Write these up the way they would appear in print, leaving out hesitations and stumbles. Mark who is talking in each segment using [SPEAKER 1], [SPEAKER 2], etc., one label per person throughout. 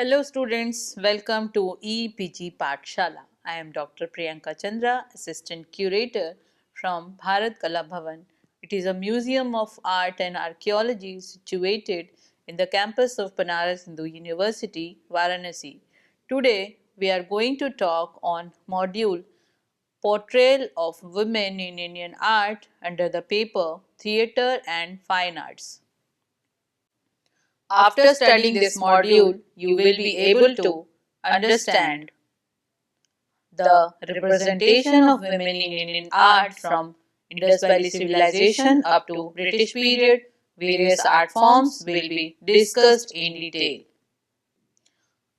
[SPEAKER 1] Hello students, welcome to EPG Pathshala. I am Dr. Priyanka Chandra, Assistant Curator from Bharat Kala Bhavan. It is a museum of art and archaeology situated in the campus of Banaras Hindu University, Varanasi. Today we are going to talk on module Portrayal of Women in Indian Art under the paper Theatre and Fine Arts. After studying this module, you will be able to understand the representation of women in Indian art from Indus Valley Civilization up to British period. Various art forms will be discussed in detail.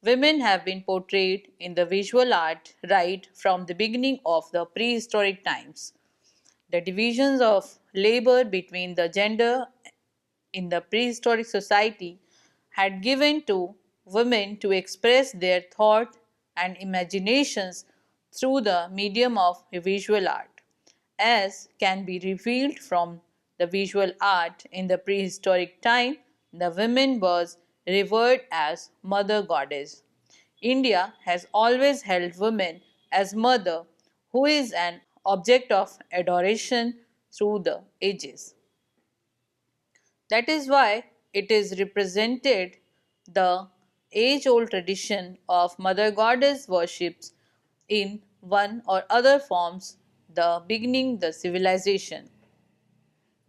[SPEAKER 1] Women have been portrayed in the visual art right from the beginning of the prehistoric times. The divisions of labor between the gender in the prehistoric society had given to women to express their thought and imaginations through the medium of visual art, as can be revealed from the visual art in the prehistoric time. The woman was revered as mother goddess. India has always held women as mother, who is an object of adoration through the ages. That is why it is represented the age old tradition of Mother Goddess worships in one or other forms, the beginning the civilization.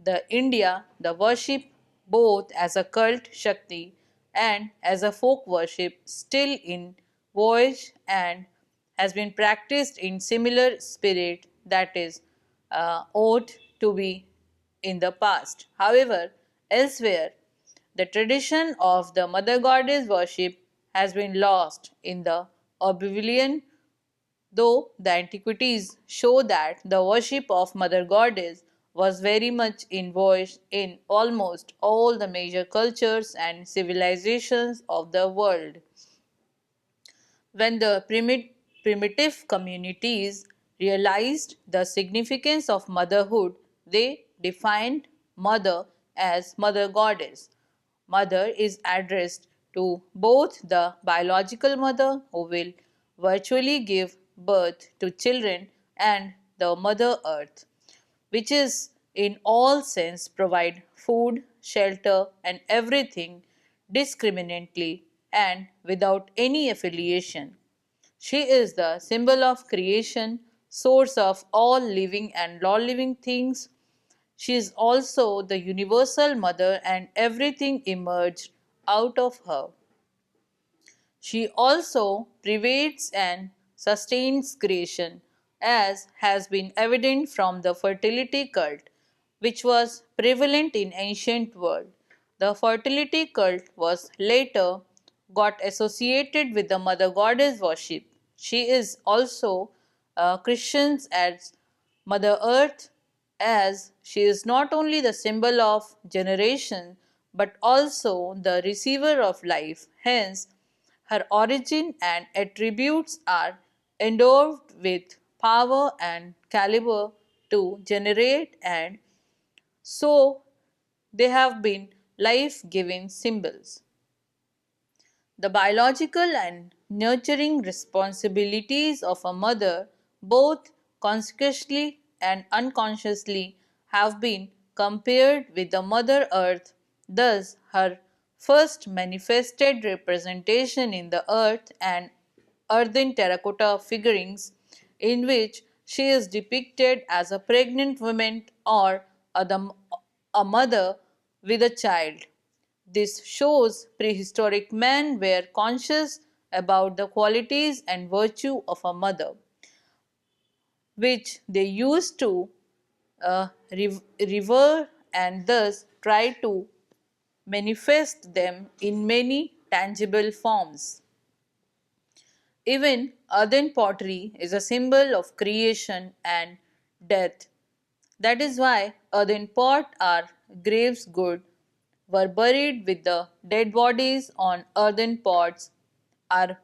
[SPEAKER 1] The India, the worship both as a cult Shakti and as a folk worship still in voyage and has been practiced in similar spirit that is ought to be in the past. However, elsewhere, the tradition of the mother goddess worship has been lost in the oblivion, though the antiquities show that the worship of mother goddess was very much in vogue in almost all the major cultures and civilizations of the world. When the primitive communities realized the significance of motherhood, they defined mother as mother goddess. Mother is addressed to both the biological mother who will virtually give birth to children and the mother earth, which is in all sense provide food, shelter and everything discriminately and without any affiliation. She is the symbol of creation, source of all living and non-living things. She is also the universal mother and everything emerged out of her. She also pervades and sustains creation, as has been evident from the fertility cult, which was prevalent in ancient world. The fertility cult was later got associated with the mother goddess worship. She is also Christians as Mother Earth, as she is not only the symbol of generation but also the receiver of life. Hence, her origin and attributes are endowed with power and caliber to generate, and so they have been life giving symbols. The biological and nurturing responsibilities of a mother, both consciously and unconsciously, have been compared with the Mother Earth. Thus, her first manifested representation in the earth and earthen terracotta figurines, in which she is depicted as a pregnant woman or a mother with a child. This shows prehistoric men were conscious about the qualities and virtue of a mother, which they used to revere and thus try to manifest them in many tangible forms. Even earthen pottery is a symbol of creation and death. That is why earthen pot or graves good were buried with the dead bodies on earthen pots are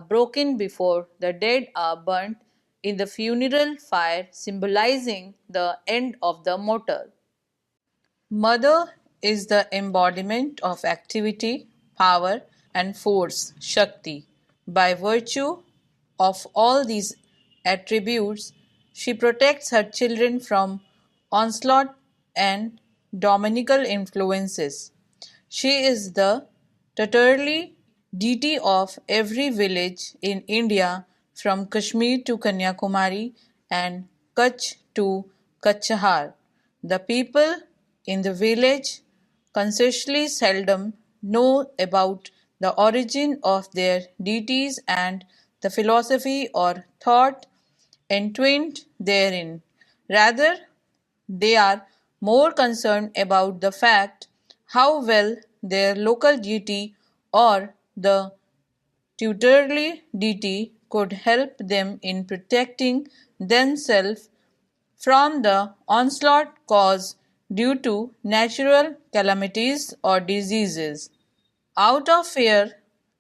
[SPEAKER 1] broken before the dead are burnt in the funeral fire, symbolizing the end of the mortal. Mother is the embodiment of activity, power, and force, Shakti. By virtue of all these attributes, she protects her children from onslaught and dominical influences. She is the tutelary deity of every village in India from Kashmir to Kanyakumari and Kutch to Kachhar. The people in the village consciously seldom know about the origin of their deities and the philosophy or thought entwined therein. Rather, they are more concerned about the fact how well their local deity or the tutelary deity could help them in protecting themselves from the onslaught caused due to natural calamities or diseases. Out of fear,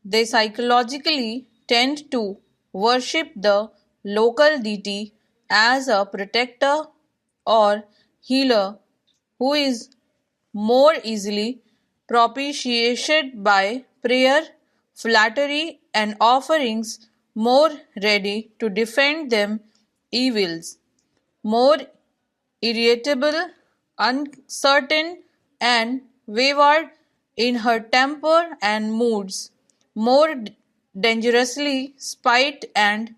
[SPEAKER 1] they psychologically tend to worship the local deity as a protector or healer who is more easily propitiated by prayer, flattery, and offerings, more ready to defend them evils, more irritable, uncertain, and wayward in her temper and moods, more dangerously spite and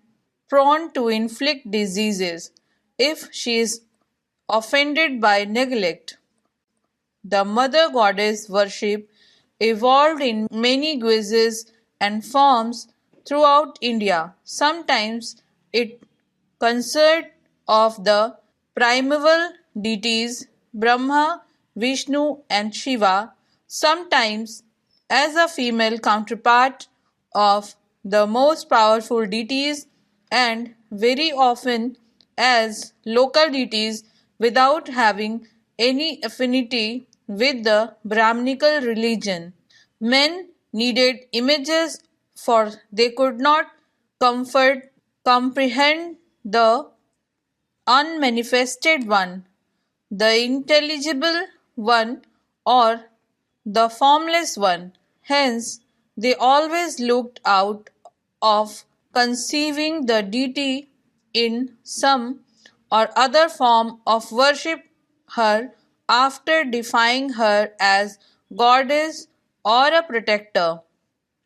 [SPEAKER 1] prone to inflict diseases if she is offended by neglect. The mother goddess worship evolved in many guises and forms throughout India. Sometimes it consisted of the primeval deities Brahma, Vishnu, and Shiva, sometimes as a female counterpart of the most powerful deities, and very often as local deities without having any affinity with the Brahminical religion. Men needed images for they could not comfort comprehend the unmanifested one, the intelligible one, or the formless one. Hence, they always looked out of conceiving the deity in some or other form of worship her after defining her as goddess or a protector.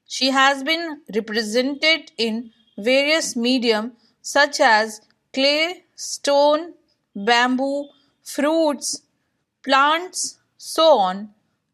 [SPEAKER 1] She has been represented in various mediums such as clay, stone, bamboo, fruits, plants, so on,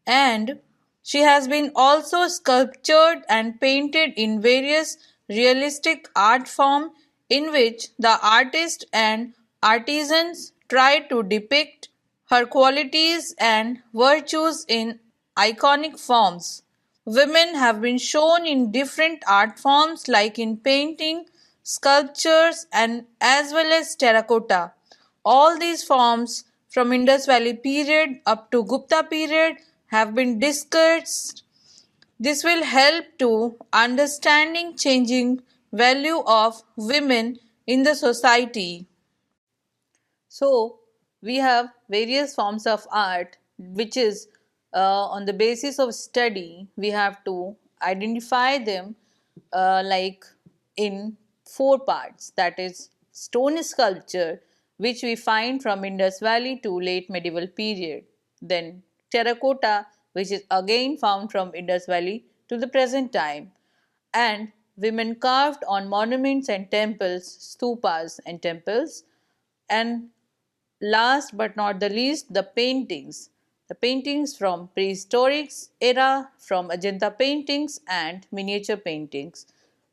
[SPEAKER 1] and she has been also sculptured and painted in various realistic art forms in which the artist and artisans try to depict her qualities and virtues in iconic forms. Women have been shown in different art forms like in painting, sculptures, and as well as terracotta. All these forms from Indus Valley period up to Gupta period have been discussed. This will help to understanding changing value of women in the society. So, we have various forms of art, which is on the basis of study, we have to identify them like in four parts, that is, stone sculpture, which we find from Indus Valley to late medieval period, then terracotta, which is again found from Indus Valley to the present time, and women carved on monuments and temples, stupas and temples, and last but not the least, the paintings. The paintings from prehistoric era, from Ajanta paintings and miniature paintings,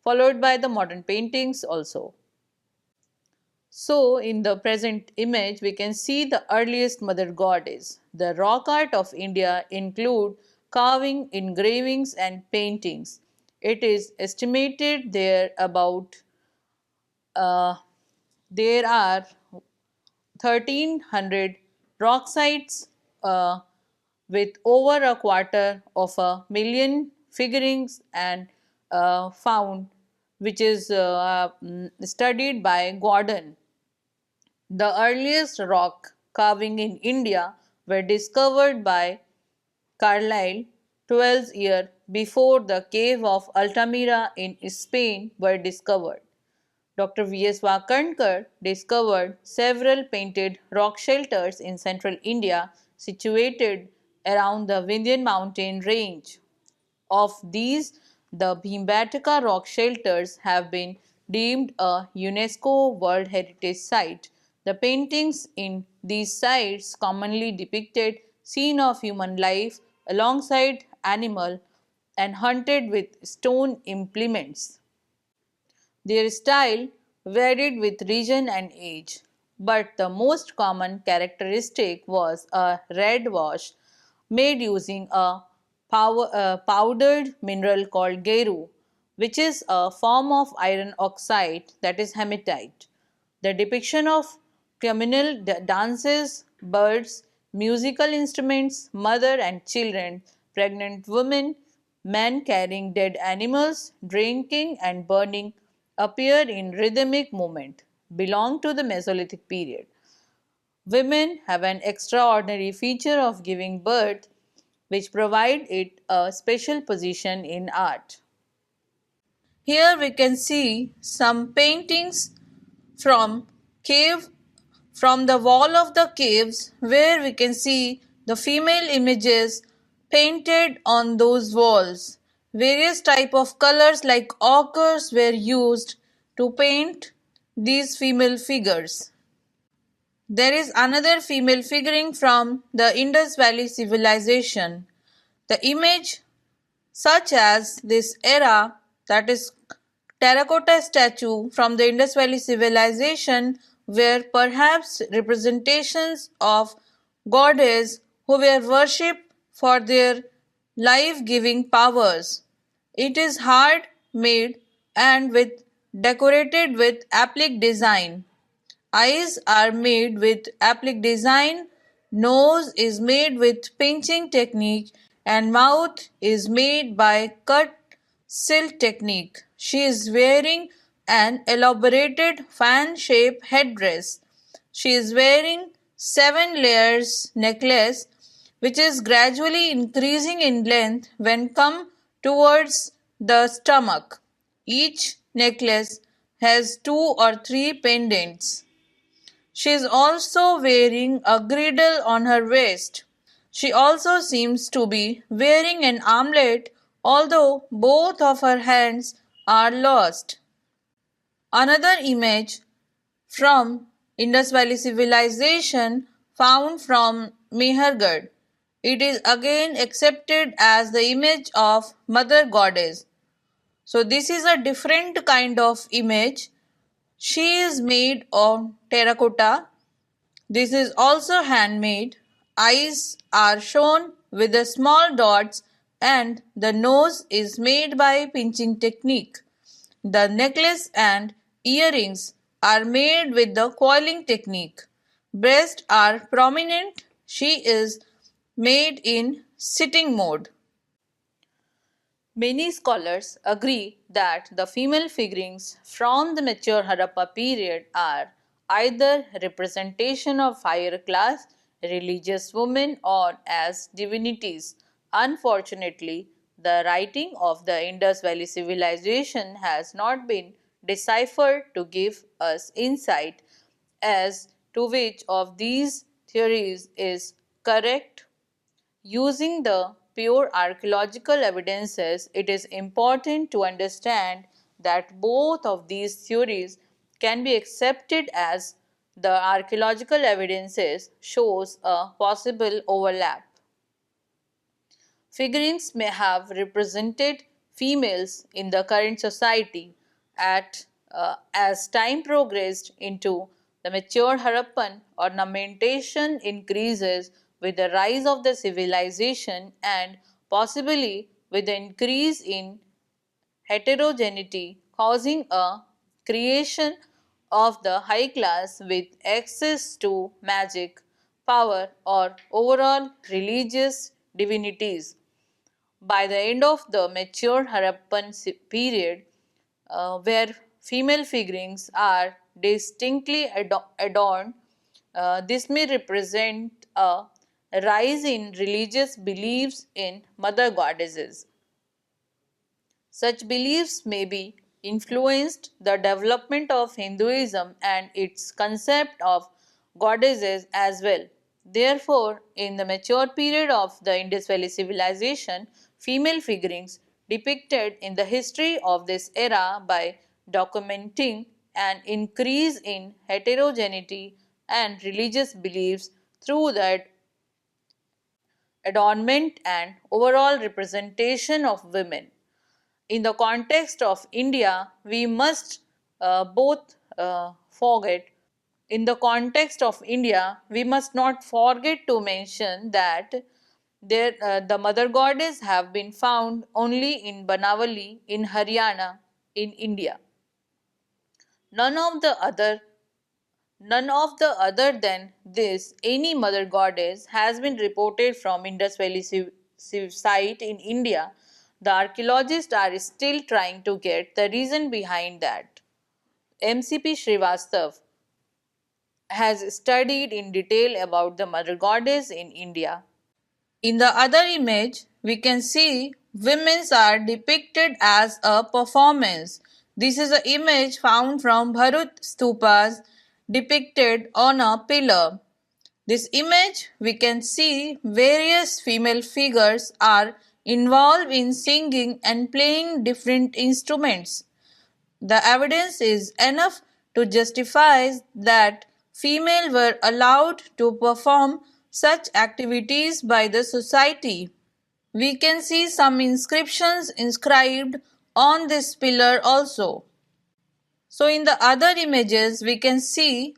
[SPEAKER 1] followed by the modern paintings also. So, in the present image, we can see the earliest mother goddess. The rock art of India include carving, engravings, and paintings. It is estimated uh, there are 1,300 rock sites with over a quarter of a million figurines and found, which is studied by Gordon. The earliest rock carving in India were discovered by Carlyle 12 years before the cave of Altamira in Spain were discovered. Dr. V.S. Wakankar discovered several painted rock shelters in central India situated around the Vindhyan mountain range. Of these, the Bhimbetka rock shelters have been deemed a UNESCO World Heritage Site. The paintings in these sites commonly depicted scene of human life alongside animal and hunted with stone implements. Their style varied with region and age, but the most common characteristic was a red wash made using a powdered mineral called geru, which is a form of iron oxide, that is hematite. The depiction of communal dances, birds, musical instruments, mother and children, pregnant women, men carrying dead animals, drinking and burning appear in rhythmic movement, belong to the Mesolithic period. Women have an extraordinary feature of giving birth, which provide it a special position in art. Here we can see some paintings from cave from the wall of the caves, where we can see the female images painted on those walls. Various type of colors like ochres were used to paint these female figures. There is another female figuring from the Indus Valley Civilization. The image such as this era, that is terracotta statue from the Indus Valley Civilization, were perhaps representations of goddesses who were worshipped for their life-giving powers. It is hard made and with decorated with applique design. Eyes are made with applique design, nose is made with pinching technique, and mouth is made by cut silk technique. She is wearing an elaborated fan-shaped headdress. She is wearing 7 layers necklace, which is gradually increasing in length when come towards the stomach. Each necklace has 2 or 3 pendants. She is also wearing a girdle on her waist. She also seems to be wearing an armlet, although both of her hands are lost. Another image from Indus Valley Civilization found from Mehergarh. It is again accepted as the image of Mother Goddess. So this is a different kind of image. She is made of terracotta. This is also handmade. Eyes are shown with the small dots and the nose is made by pinching technique. The necklace and earrings are made with the coiling technique. Breasts are prominent. She is made in sitting mode. Many scholars agree that the female figurines from the mature Harappa period are either representation of higher class religious women or as divinities. Unfortunately, the writing of the Indus Valley Civilization has not been deciphered to give us insight as to which of these theories is correct. Using the pure archaeological evidences, it is important to understand that both of these theories can be accepted as the archaeological evidences shows a possible overlap. Figurines may have represented females in the current society as time progressed into the mature Harappan ornamentation increases with the rise of the civilization and possibly with the increase in heterogeneity causing a creation of the high class with access to magic, power or overall religious divinities. By the end of the mature Harappan period, where female figurines are distinctly adorned, this may represent a a rise in religious beliefs in mother goddesses. Such beliefs may be influenced the development of Hinduism and its concept of goddesses as well. Therefore, in the mature period of the Indus Valley Civilization, female figurines depicted in the history of this era by documenting an increase in heterogeneity and religious beliefs through that adornment and overall representation of women. In the context of India, we must both forget. In the context of India, we must not forget to mention that the mother goddess have been found only in Banavali in Haryana in India. None of the other None of the other than this, any mother goddess has been reported from Indus Valley site in India. The archaeologists are still trying to get the reason behind that. MCP Srivastav has studied in detail about the mother goddess in India. In the other image, we can see women are depicted as a performance. This is an image found from Bharut Stupas depicted on a pillar. This image, we can see various female figures are involved in singing and playing different instruments. The evidence is enough to justify that females were allowed to perform such activities by the society. We can see some inscriptions inscribed on this pillar also. So in the other images we can see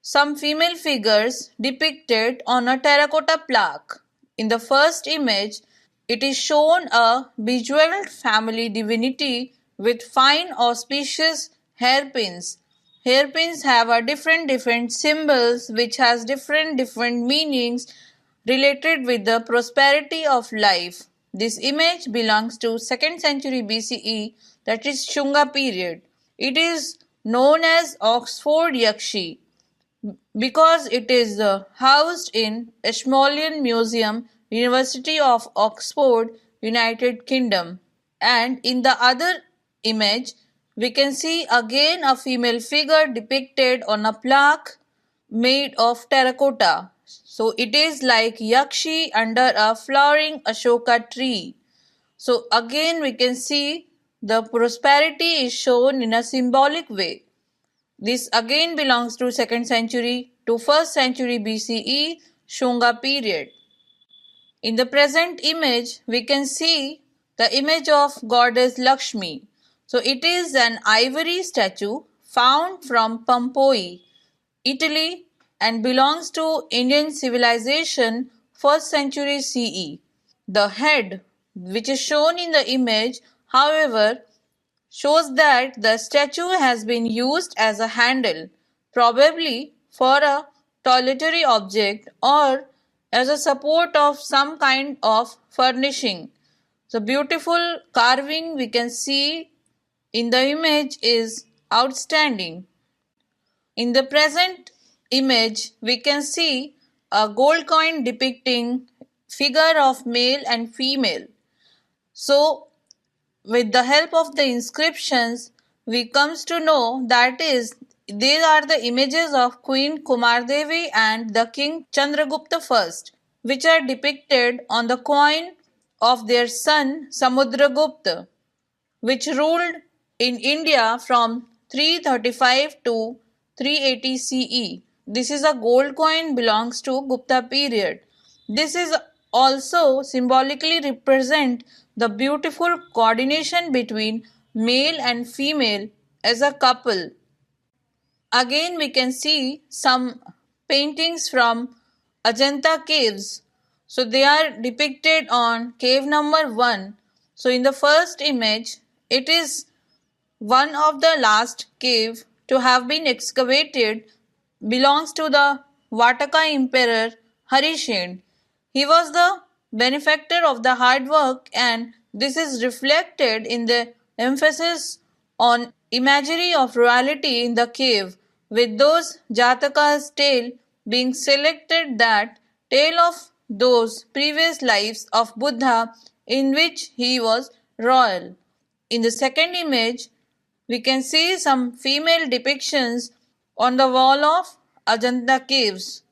[SPEAKER 1] some female figures depicted on a terracotta plaque. In the first image, it is shown a bejeweled family divinity with fine auspicious hairpins. Hairpins have a different symbols which has different meanings related with the prosperity of life. This image belongs to 2nd century BCE, that is Shunga period. It is known as Oxford Yakshi because it is housed in Ashmolean Museum, University of Oxford, United Kingdom. And in the other image, we can see again a female figure depicted on a plaque made of terracotta. So it is like Yakshi under a flowering Ashoka tree. So again we can see the prosperity is shown in a symbolic way. This again belongs to 2nd century to 1st century BCE Shunga period. In the present image, we can see the image of goddess Lakshmi. So it is an ivory statue found from Pompeii, Italy, and belongs to Indian civilization 1st century CE. The head, which is shown in the image, however, shows that the statue has been used as a handle, probably for a toiletry object or as a support of some kind of furnishing. The beautiful carving we can see in the image is outstanding. In the present image, we can see a gold coin depicting figure of male and female. So, with the help of the inscriptions, we comes to know that is these are the images of Queen Kumardevi and the King Chandragupta I, which are depicted on the coin of their son Samudragupta, which ruled in India from 335 to 380 CE. This is a gold coin belongs to Gupta period. This is also symbolically represent the beautiful coordination between male and female as a couple. Again we can see some paintings from Ajanta caves. So they are depicted on cave number 1. So in the first image, it is one of the last cave to have been excavated belongs to the Vataka Emperor Harishen. He was the benefactor of the hard work, and this is reflected in the emphasis on imagery of royalty in the cave, with those Jataka's tale being selected. That tale of those previous lives of Buddha in which he was royal. In the second image, we can see some female depictions on the wall of Ajanta caves.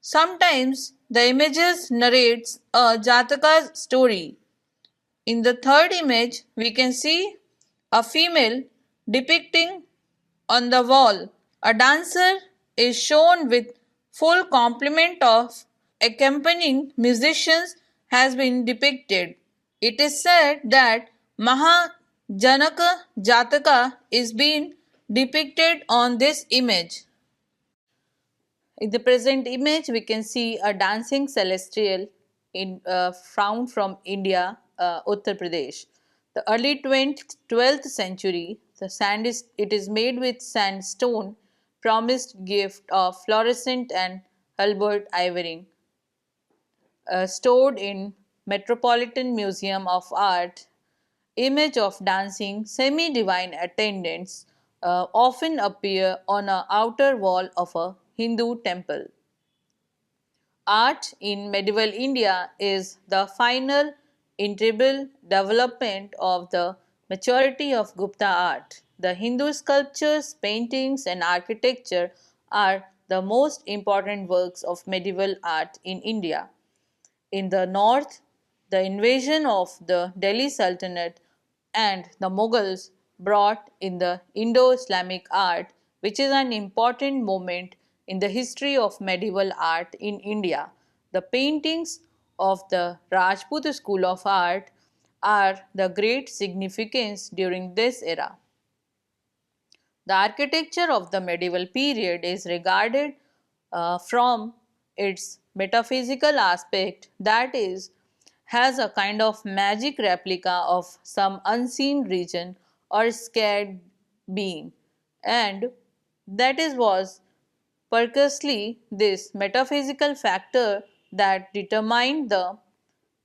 [SPEAKER 1] Sometimes the images narrates a Jataka story. In the third image, we can see a female depicting on the wall. A dancer is shown with full complement of accompanying musicians has been depicted. It is said that Mahajanaka Jataka is being depicted on this image. In the present image, we can see a dancing celestial found from India, Uttar Pradesh. The early 12th century, it is made with sandstone, promised gift of fluorescent and Albert ivory, stored in Metropolitan Museum of Art. Image of dancing semi-divine attendants often appear on a outer wall of a Hindu temple. Art in medieval India is the final integral development of the maturity of Gupta art. The Hindu sculptures, paintings, and architecture are the most important works of medieval art in India. In the north, the invasion of the Delhi Sultanate and the Mughals brought in the Indo-Islamic art, which is an important moment in the history of medieval art in India. The paintings of the Rajput school of art are the great significance during this era. The architecture of the medieval period is regarded from its metaphysical aspect, that is, has a kind of magic replica of some unseen region or scared being, and that is was precisely this metaphysical factor that determined the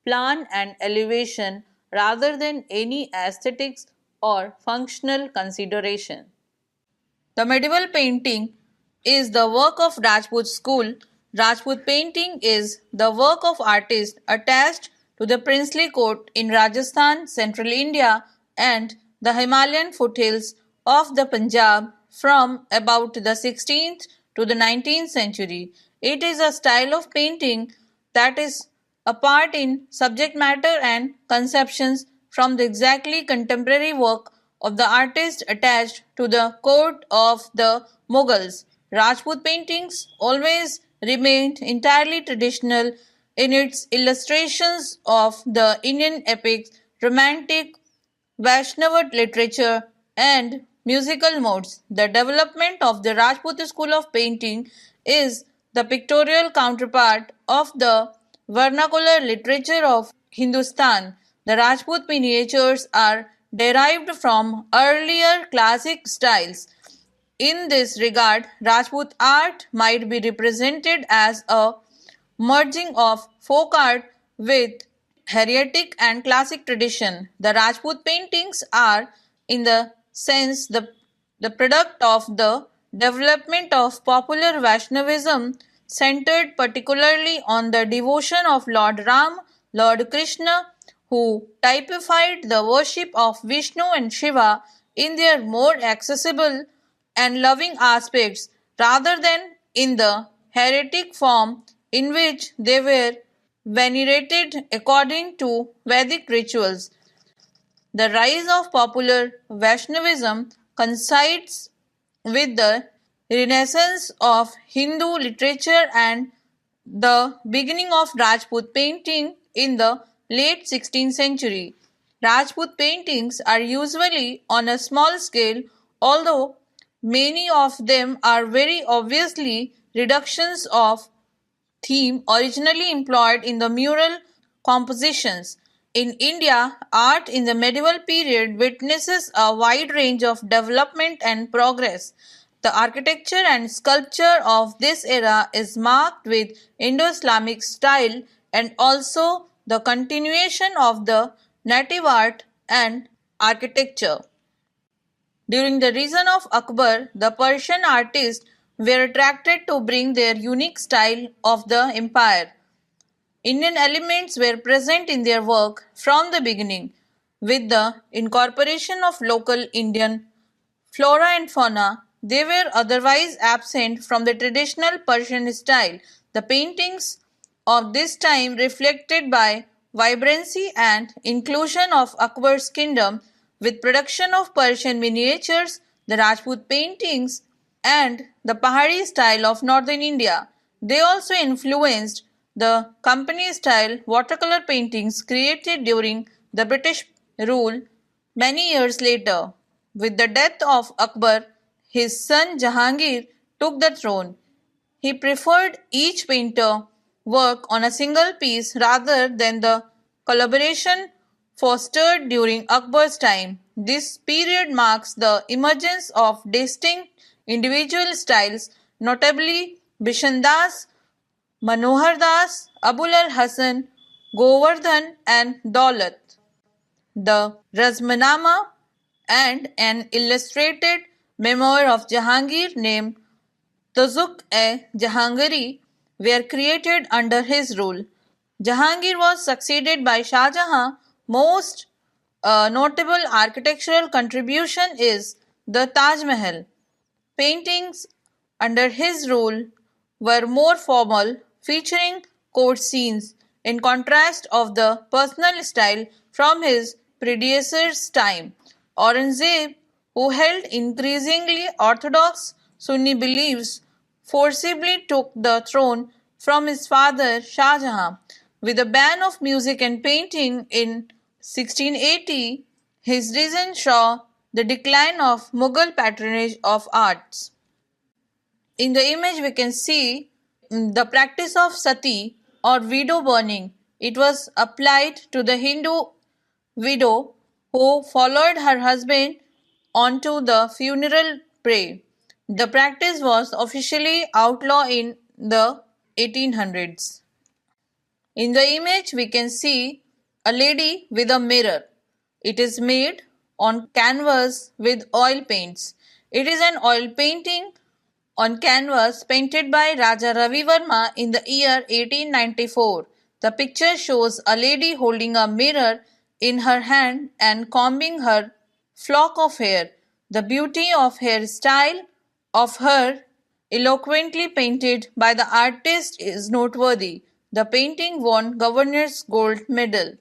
[SPEAKER 1] plan and elevation rather than any aesthetics or functional consideration. The medieval painting is the work of Rajput school. Rajput painting is the work of artists attached to the princely court in Rajasthan, central India, and the Himalayan foothills of the Punjab from about the 16th to the 19th century. It is a style of painting that is apart in subject matter and conceptions from the exactly contemporary work of the artist attached to the court of the Mughals. Rajput paintings always remained entirely traditional in its illustrations of the Indian epics, romantic, Vaishnava literature, and musical modes. The development of the Rajput school of painting is the pictorial counterpart of the vernacular literature of Hindustan. The Rajput miniatures are derived from earlier classic styles. In this regard, Rajput art might be represented as a merging of folk art with heretic and classic tradition. The Rajput paintings are, in the sense, the product of the development of popular Vaishnavism centered particularly on the devotion of Lord Ram, Lord Krishna, who typified the worship of Vishnu and Shiva in their more accessible and loving aspects rather than in the heretic form in which they were venerated according to Vedic rituals. The rise of popular Vaishnavism coincides with the renaissance of Hindu literature and the beginning of Rajput painting in the late 16th century. Rajput paintings are usually on a small scale, although many of them are very obviously reductions of theme originally employed in the mural compositions. In India, art in the medieval period witnesses a wide range of development and progress. The architecture and sculpture of this era is marked with Indo-Islamic style and also the continuation of the native art and architecture. During the reign of Akbar, the Persian artists were attracted to bring their unique style of the empire Indian elements were present in their work from the beginning, with the incorporation of local Indian flora and fauna. They were otherwise absent from the traditional Persian style. The paintings of this time reflected by vibrancy and inclusion of Akbar's kingdom with production of Persian miniatures, the Rajput paintings, and the Pahari style of northern India. They also influenced the company style watercolor paintings created during the British rule many years later. With the death of Akbar, his son Jahangir took the throne. He preferred each painter work on a single piece rather than the collaboration fostered during Akbar's time. This period marks the emergence of distinct individual styles, notably Bishan Das, Manohar Das, Abul al Hasan, Govardhan, and Daulat. The Razmanama and an illustrated memoir of Jahangir named Tazuk-e-Jahangiri were created under his rule. Jahangir was succeeded by Shah Jahan. Most notable architectural contribution is the Taj Mahal. Paintings under his rule were more formal, featuring court scenes, in contrast of the personal style from his predecessor's time. Aurangzeb, who held increasingly orthodox Sunni beliefs, forcibly took the throne from his father Shah Jahan. With a ban of music and painting in 1680, his reign saw the decline of Mughal patronage of arts. In the image, we can see the practice of sati or widow burning. It was applied to the Hindu widow who followed her husband onto the funeral pyre. The practice was officially outlawed in the 1800s. In the image, we can see a lady with a mirror. It is made on canvas with oil paints. It is an oil painting on canvas painted by Raja Ravi Verma in the year 1894. The picture shows a lady holding a mirror in her hand and combing her flock of hair. The beauty of hairstyle of her eloquently painted by the artist is noteworthy. The painting won Governor's Gold Medal.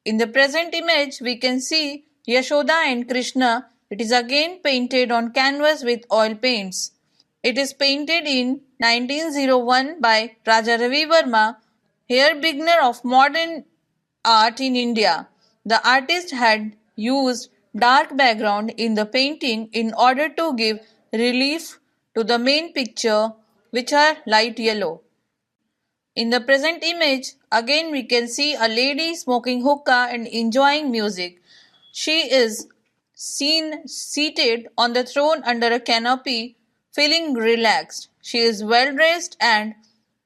[SPEAKER 1] In the present image, we can see Yashoda and Krishna. It is again painted on canvas with oil paints. It is painted in 1901 by Raja Ravi Verma, here beginner of modern art in India. The artist had used dark background in the painting in order to give relief to the main picture, which are light yellow. In the present image, again we can see a lady smoking hookah and enjoying music. She is seen seated on the throne under a canopy, feeling relaxed. She is well dressed and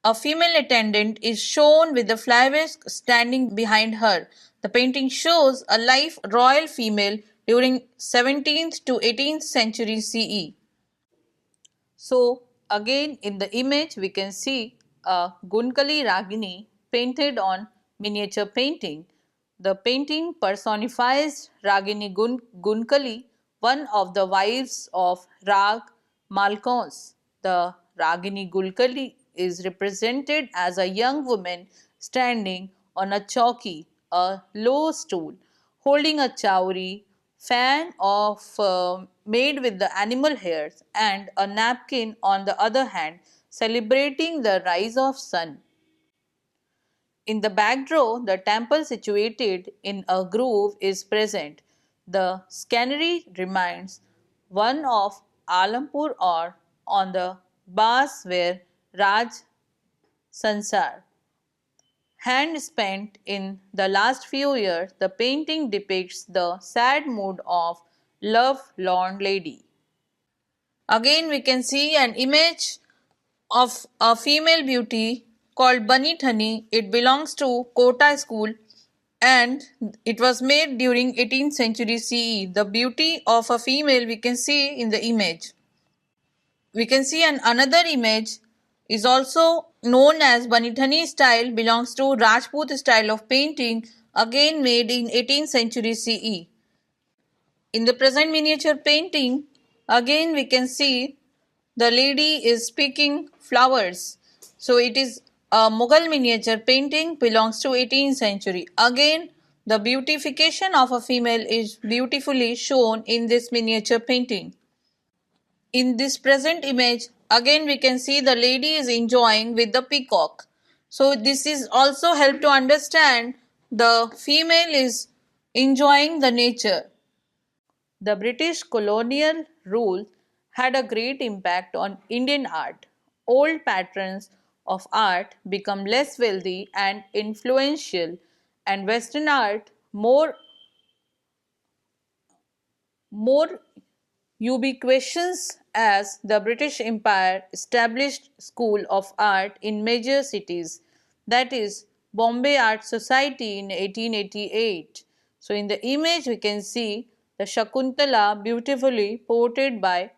[SPEAKER 1] a female attendant is shown with the flowers standing behind her. The painting shows a live royal female during 17th to 18th century CE. So again in the image we can see a Gunkali Ragini painted on miniature painting. The painting personifies Ragini Gunkali, one of the wives of Rag Malkons. The Ragini Gunkali is represented as a young woman standing on a chowki, a low stool, holding a chowri fan of made with the animal hairs and a napkin on the other hand, celebrating the rise of sun. In the back row, the temple situated in a grove is present. The scenery reminds one of Alampur or on the bars where Raj Sansar. Hand spent in the last few years, the painting depicts the sad mood of love-lorn lady. Again, we can see an image of a female beauty called Bunny Thani. It belongs to Kota school and it was made during 18th century CE. The beauty of a female we can see in the image. We can see another image. is also known as Banithani style, belongs to Rajput style of painting, again made in 18th century CE. In the present miniature painting, again we can see the lady is picking flowers. So it is a Mughal miniature painting, belongs to 18th century. Again, the beautification of a female is beautifully shown in this miniature painting. In this present image, again we can see the lady is enjoying with the peacock. So this is also help to understand the female is enjoying the nature. The British colonial rule had a great impact on Indian art. Old patterns of art become less wealthy and influential, and Western art more ubiquitous as the British Empire established school of art in major cities, that is Bombay Art Society in 1888. So in the image we can see the Shakuntala beautifully portrayed by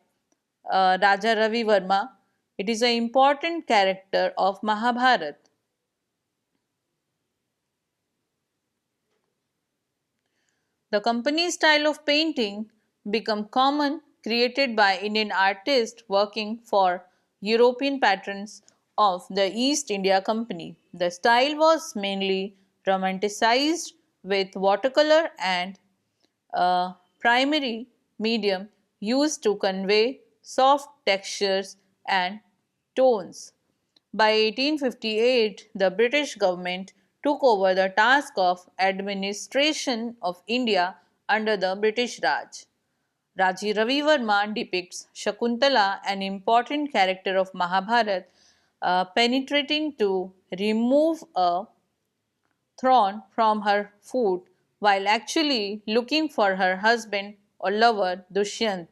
[SPEAKER 1] Raja Ravi Verma. It is an important character of Mahabharata. The company style of painting became common, created by Indian artists working for European patrons of the East India Company. The style was mainly romanticized with watercolor and a primary medium used to convey soft textures and tones. By 1858, the British government took over the task of administration of India under the British Raj. Raji Ravi Verma depicts Shakuntala, an important character of Mahabharata, penetrating to remove a thorn from her foot while actually looking for her husband or lover Dushyant,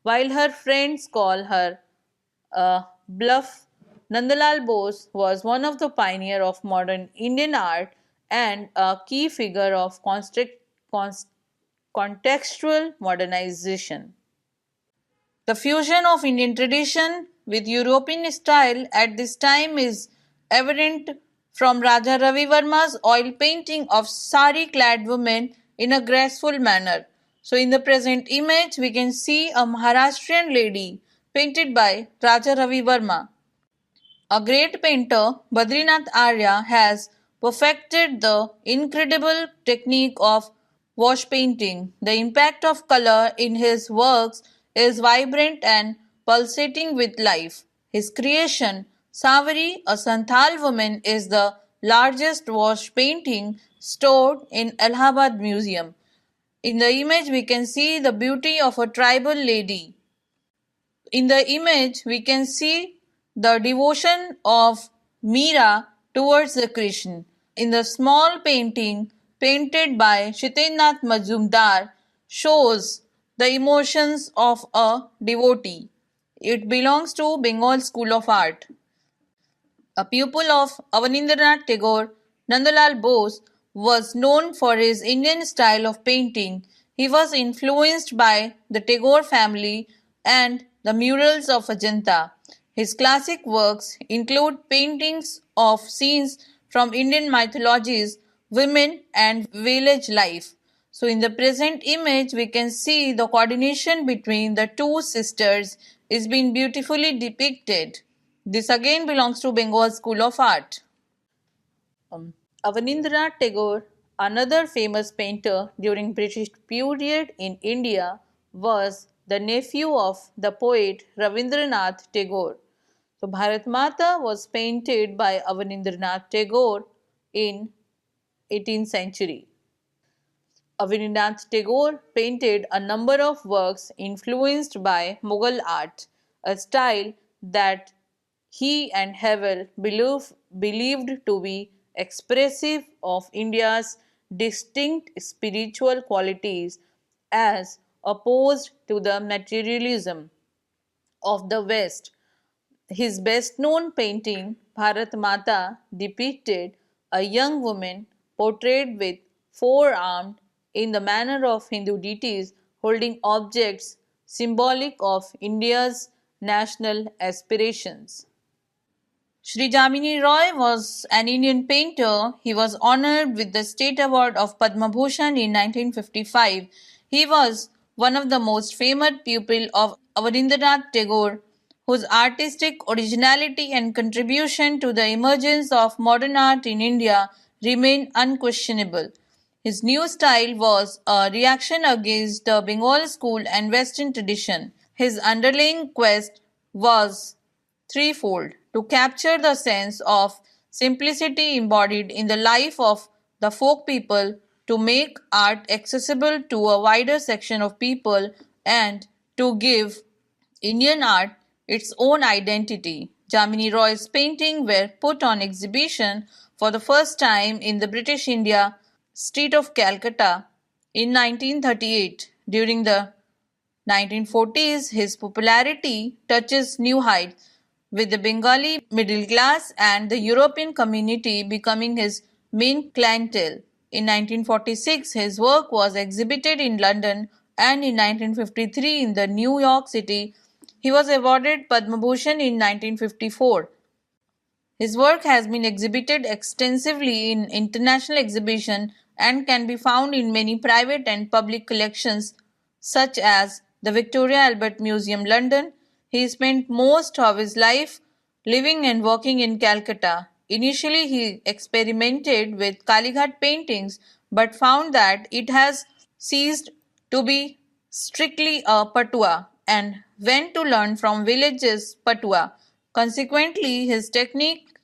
[SPEAKER 1] while her friends call her a bluff. Nandalal Bose was one of the pioneers of modern Indian art and a key figure of contextual modernization. The fusion of Indian tradition with European style at this time is evident from Raja Ravi Verma's oil painting of sari clad women in a graceful manner. So, in the present image, we can see a Maharashtrian lady painted by Raja Ravi Verma. A great painter, Badrinath Arya, has perfected the incredible technique of wash painting. The impact of color in his works is vibrant and pulsating with life. His creation, Savari, a Santhal woman, is the largest wash painting stored in Allahabad Museum. In the image, we can see the beauty of a tribal lady. In the image, we can see the devotion of Meera towards the Krishna. In the small painting painted by Shitendranath Majumdar shows the emotions of a devotee. It belongs to Bengal School of Art. A pupil of Avanindra Tagore, Nandalal Bose was known for his Indian style of painting. He was influenced by the Tagore family and the murals of Ajanta. His classic works include paintings of scenes from Indian mythologies, women, and village life. So, in the present image, we can see the coordination between the two sisters is being beautifully depicted. This again belongs to Bengal School of Art. Avanindra Tagore, another famous painter during British period in India, was the nephew of the poet Ravindranath Tagore. So Bharat Mata was painted by Avanindra Tagore in 18th century. Avanindra Tagore painted a number of works influenced by Mughal art, a style that he and Havel believed to be expressive of India's distinct spiritual qualities as opposed to the materialism of the West. His best known painting, Bharat Mata, depicted a young woman portrayed with forearmed in the manner of Hindu deities holding objects symbolic of India's national aspirations. Sri Jamini Roy was an Indian painter. He was honored with the State Award of Padma Bhushan in 1955. He was one of the most famous pupils of Avanindra Tagore, whose artistic originality and contribution to the emergence of modern art in India remain unquestionable. His new style was a reaction against the Bengal school and Western tradition. His underlying quest was threefold: to capture the sense of simplicity embodied in the life of the folk people, to make art accessible to a wider section of people, and to give Indian art its own identity. Jamini Roy's paintings were put on exhibition for the first time in the British India street of Calcutta in 1938. During the 1940s, his popularity touches new heights, with the Bengali middle class and the European community becoming his main clientele. In 1946, his work was exhibited in London, and in 1953 in the New York City. He was awarded Padma Bhushan in 1954. His work has been exhibited extensively in international exhibitions and can be found in many private and public collections such as the Victoria Albert Museum, London. He spent most of his life living and working in Calcutta. Initially, he experimented with Kalighat paintings but found that it has ceased to be strictly a patua and went to learn from villages patua. Consequently, his technique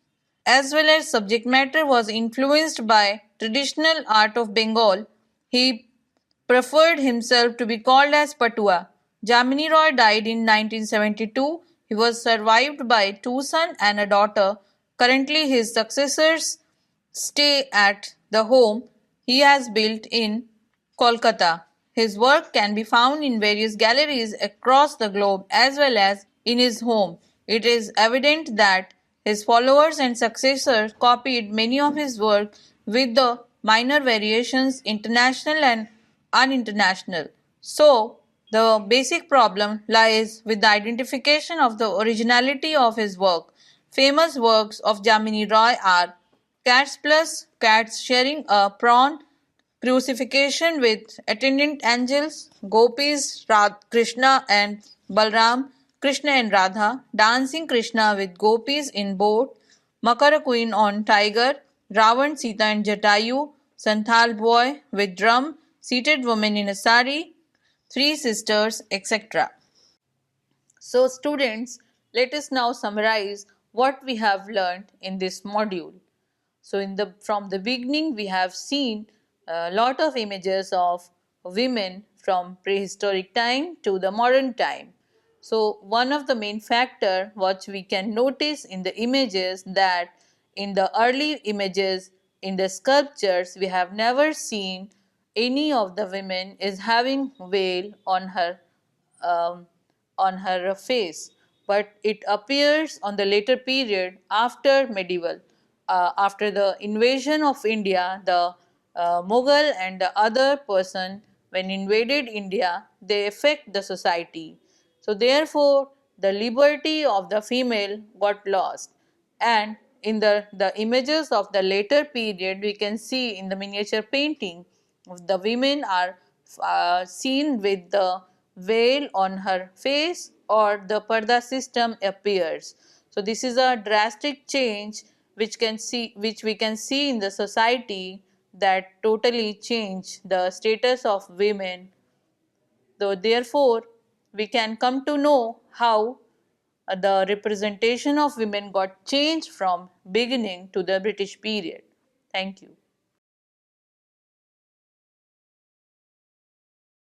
[SPEAKER 1] as well as subject matter was influenced by traditional art of Bengal. He preferred himself to be called as Patua. Jamini Roy died in 1972. He was survived by two sons and a daughter. Currently, his successors stay at the home he has built in Kolkata. His work can be found in various galleries across the globe as well as in his home. It is evident that his followers and successors copied many of his work with the minor variations international and uninternational. So, the basic problem lies with the identification of the originality of his work. Famous works of Jamini Roy are Cats Plus, Cats Sharing a Prawn, Crucifixion with Attendant Angels, Gopis, Krishna and Balram, Krishna and Radha, Dancing Krishna with Gopis in Boat, Makara Queen on Tiger, Ravan, Sita and Jatayu, Santhal Boy with Drum, Seated Woman in a Sari, Three Sisters, etc. So, students, let us now summarize what we have learned in this module. So, from the beginning, we have seen a lot of images of women from prehistoric time to the modern time. So, one of the main factor what we can notice in the images that in the early images in the sculptures we have never seen any of the women is having veil um, on her face, but it appears on the later period after medieval. After the invasion of India, the Mughal and the other person when invaded India, they affect the society. So therefore, the liberty of the female got lost. And in the images of the later period, we can see in the miniature painting, the women are seen with the veil on her face or the parda system appears. So this is a drastic change which we can see in the society that totally change the status of women. So therefore, we can come to know how the representation of women got changed from beginning to the British period. Thank you.